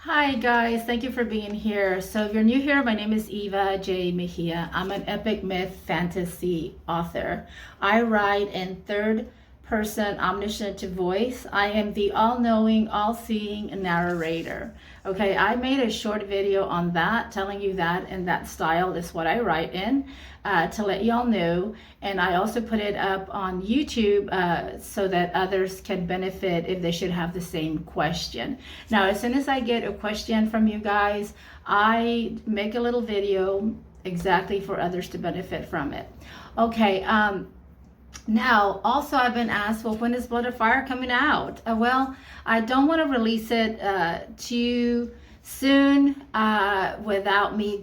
Hi guys, thank you for being here. So if you're new here, my name is Eva J Mejia. I'm an epic myth fantasy author. I write in third person omniscient voice. I am the all-knowing, all-seeing narrator. Okay, I made a short video on that, telling you that in that style is what I write in, to let y'all know. And I also put it up on YouTube so that others can benefit if they should have the same question. Now, as soon as I get a question from you guys, I make a little video exactly for others to benefit from it. Okay, now, also I've been asked, well, when is Blood of Fire coming out? Well, I don't want to release it too soon without me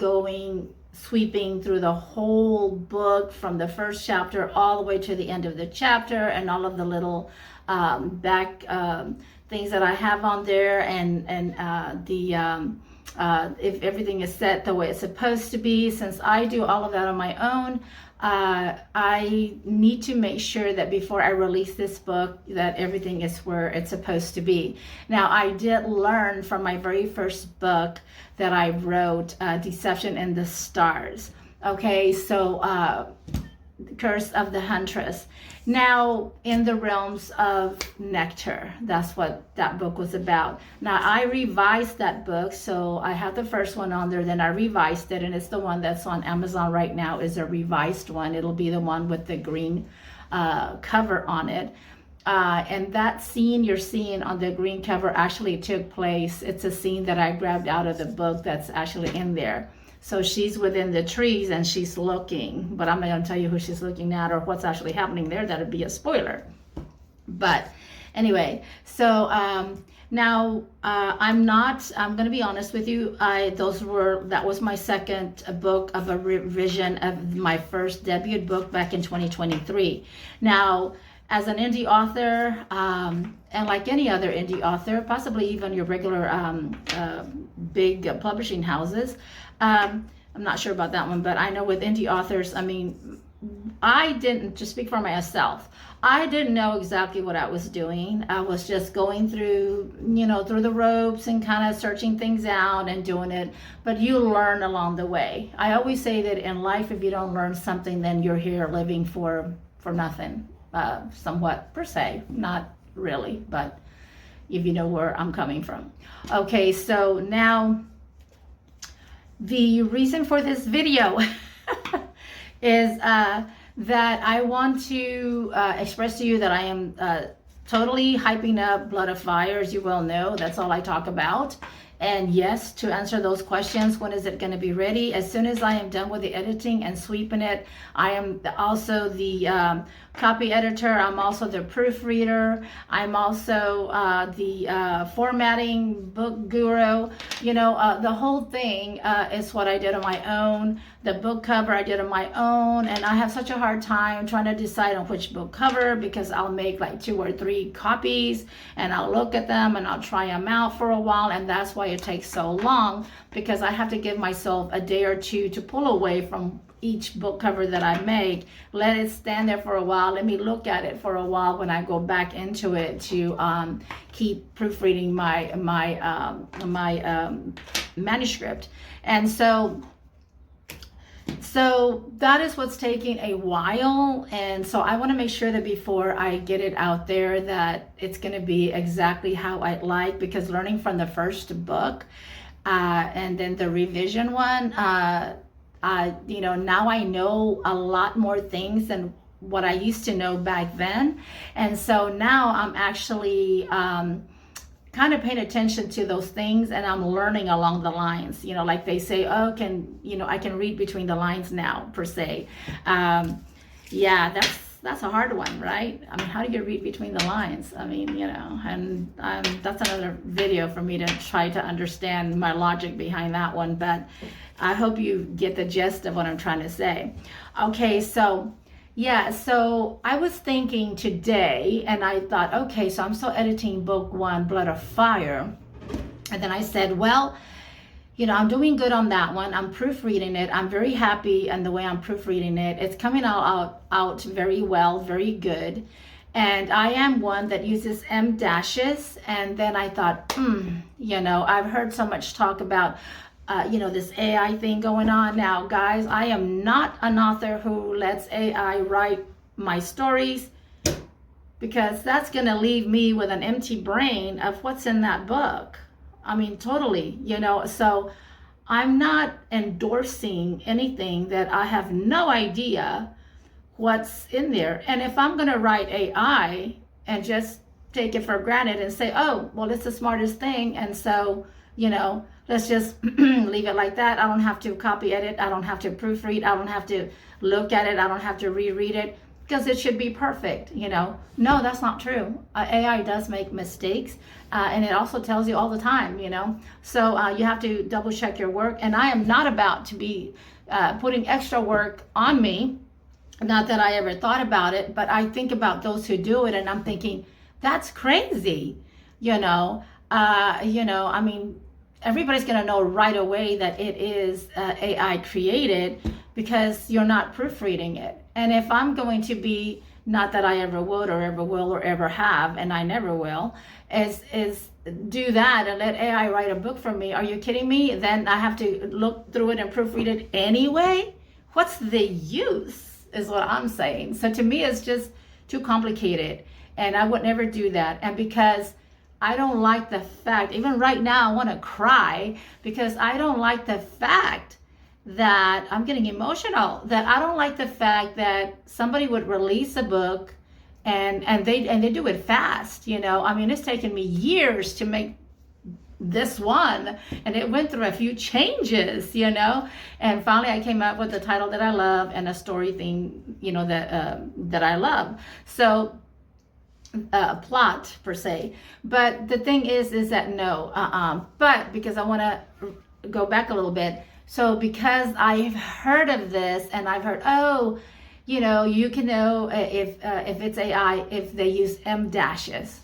sweeping through the whole book from the first chapter all the way to the end of the chapter and all of the little back things that I have on there and if everything is set the way it's supposed to be. Since I do all of that on my own, I need to make sure that before I release this book that everything is where it's supposed to be. Now, I did learn from my very first book that I wrote, Deception in the Stars. Okay, so Curse of the Huntress. Now, in the realms of nectar, that's what that book was about. Now, I revised that book, so I have the first one on there, then I revised it, and it's the one that's on Amazon right now, is a revised one. It'll be the one with the green cover on it. And that scene you're seeing on the green cover actually took place. It's a scene that I grabbed out of the book that's actually in there. So she's within the trees and she's looking, but I'm not going to tell you who she's looking at or what's actually happening there. That would be a spoiler. But anyway, so now I'm going to be honest with you. That was my second book of a revision of my first debut book back in 2023. Now, as an indie author, and like any other indie author, possibly even your regular big publishing houses, I'm not sure about that one, but I know with indie authors, I mean, I didn't, just speak for myself, I didn't know exactly what I was doing. I was just going through, through the ropes and kind of searching things out and doing it. But you learn along the way. I always say that in life, if you don't learn something, then you're here living for nothing, somewhat per se, not really, but if you know where I'm coming from. Okay, so now the reason for this video is that I want to express to you that I am totally hyping up Blood of Fire. As you well know, that's all I talk about. And yes, to answer those questions, when is it going to be ready? As soon as I am done with the editing and sweeping it, I am also the copy editor. I'm also the proofreader. I'm also the formatting book guru. The whole thing is what I did on my own. The book cover I did on my own, and I have such a hard time trying to decide on which book cover, because I'll make like 2 or 3 copies and I'll look at them and I'll try them out for a while, and that's why it takes so long, because I have to give myself a day or two to pull away from each book cover that I make, let it stand there for a while, let me look at it for a while when I go back into it to keep proofreading my manuscript. And so that is what's taking a while, and so I want to make sure that before I get it out there that it's going to be exactly how I'd like, because learning from the first book and then the revision one, now I know a lot more things than what I used to know back then, and so now I'm actually kind of paying attention to those things, and I'm learning along the lines, like they say, oh, I can read between the lines now, per se. Yeah, that's a hard one, right? I mean, how do you read between the lines? I mean, and that's another video for me to try to understand my logic behind that one, but I hope you get the gist of what I'm trying to say. Okay, so yeah, so I was thinking today, and I thought, okay, so I'm still editing book 1, Blood of Fire. And then I said, well, I'm doing good on that one. I'm proofreading it. I'm very happy in the way I'm proofreading it. It's coming out very well, very good. And I am one that uses M dashes. And then I thought, I've heard so much talk about, this AI thing going on. Now, guys, I am not an author who lets AI write my stories, because that's going to leave me with an empty brain of what's in that book. I mean, totally, so I'm not endorsing anything that I have no idea what's in there. And if I'm going to write AI and just take it for granted and say, oh, well, it's the smartest thing, and so, let's just leave it like that. I don't have to copy edit. I don't have to proofread. I don't have to look at it. I don't have to reread it, because it should be perfect. No, that's not true. AI does make mistakes, and it also tells you all the time, so you have to double check your work. And I am not about to be putting extra work on me. Not that I ever thought about it, but I think about those who do it, and I'm thinking, that's crazy. I mean, everybody's going to know right away that it is AI created, because you're not proofreading it. And if I'm going to be, not that I ever would or ever will or ever have, and I never will, is do that and let AI write a book for me. Are you kidding me? Then I have to look through it and proofread it anyway? What's the use, is what I'm saying. So to me, it's just too complicated, and I would never do that. And because I don't like the fact, even right now I want to cry, because I don't like the fact that I'm getting emotional, that I don't like the fact that somebody would release a book and they do it fast. I mean, it's taken me years to make this one, and it went through a few changes, and finally I came up with a title that I love and a story thing, that I love. So plot per se. But the thing is that no, but because I want to go back a little bit. So because I've heard of this, and I've heard, you can know if it's AI if they use M dashes.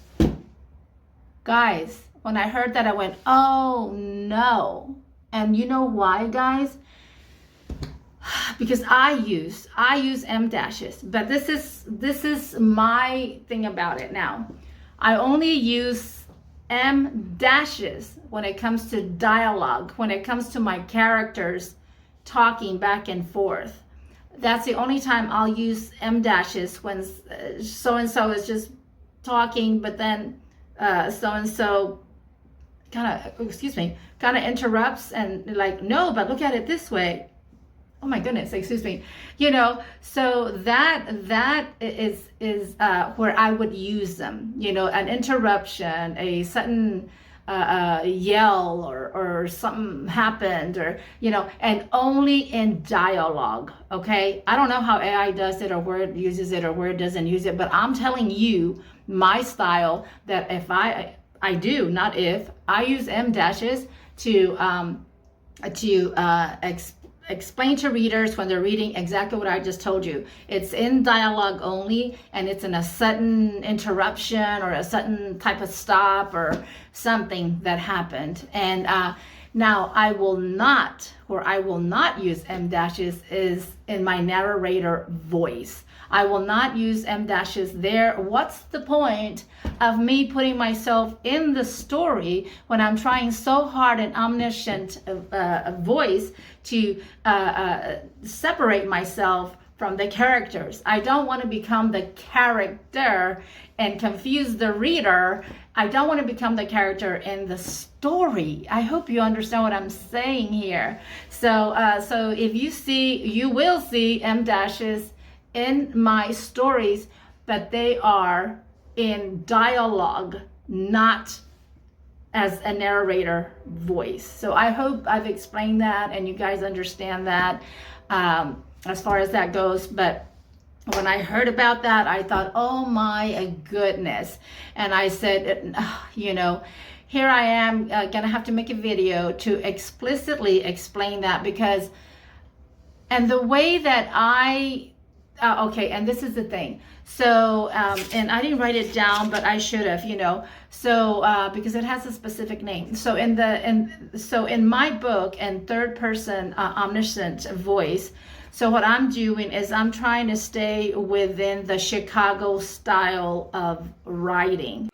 Guys, when I heard that, I went, oh no. And you know why, guys? Because I use M dashes, but this is my thing about it now. I only use M dashes when it comes to dialogue, when it comes to my characters talking back and forth. That's the only time I'll use M dashes, when so-and-so is just talking, but then so-and-so kind of interrupts and like, no, but look at it this way. Oh my goodness, excuse me. So that is where I would use them. An interruption, a sudden yell, or something happened, or and only in dialogue. Okay, I don't know how AI does it, or where it uses it, or where it doesn't use it, but I'm telling you my style, that if I do, not if, I use M dashes to explain to readers when they're reading exactly what I just told you. It's in dialogue only, and it's in a sudden interruption or a sudden type of stop or something that happened. And now I will not use M dashes is in my narrator voice. I will not use M dashes there. What's the point of me putting myself in the story when I'm trying so hard an omniscient voice to separate myself from the characters? I don't want to become the character and confuse the reader. I don't want to become the character in the story. I hope you understand what I'm saying here. So if you will see M dashes in my stories, but they are in dialogue, not as a narrator voice. So I hope I've explained that and you guys understand that as far as that goes. But when I heard about that, I thought, oh my goodness. And I said, here I am gonna have to make a video to explicitly explain that, because, and the way that okay, and this is the thing. So, and I didn't write it down, but I should have, So, because it has a specific name. So in my book, in third person omniscient voice, So what I'm doing is I'm trying to stay within the Chicago style of writing.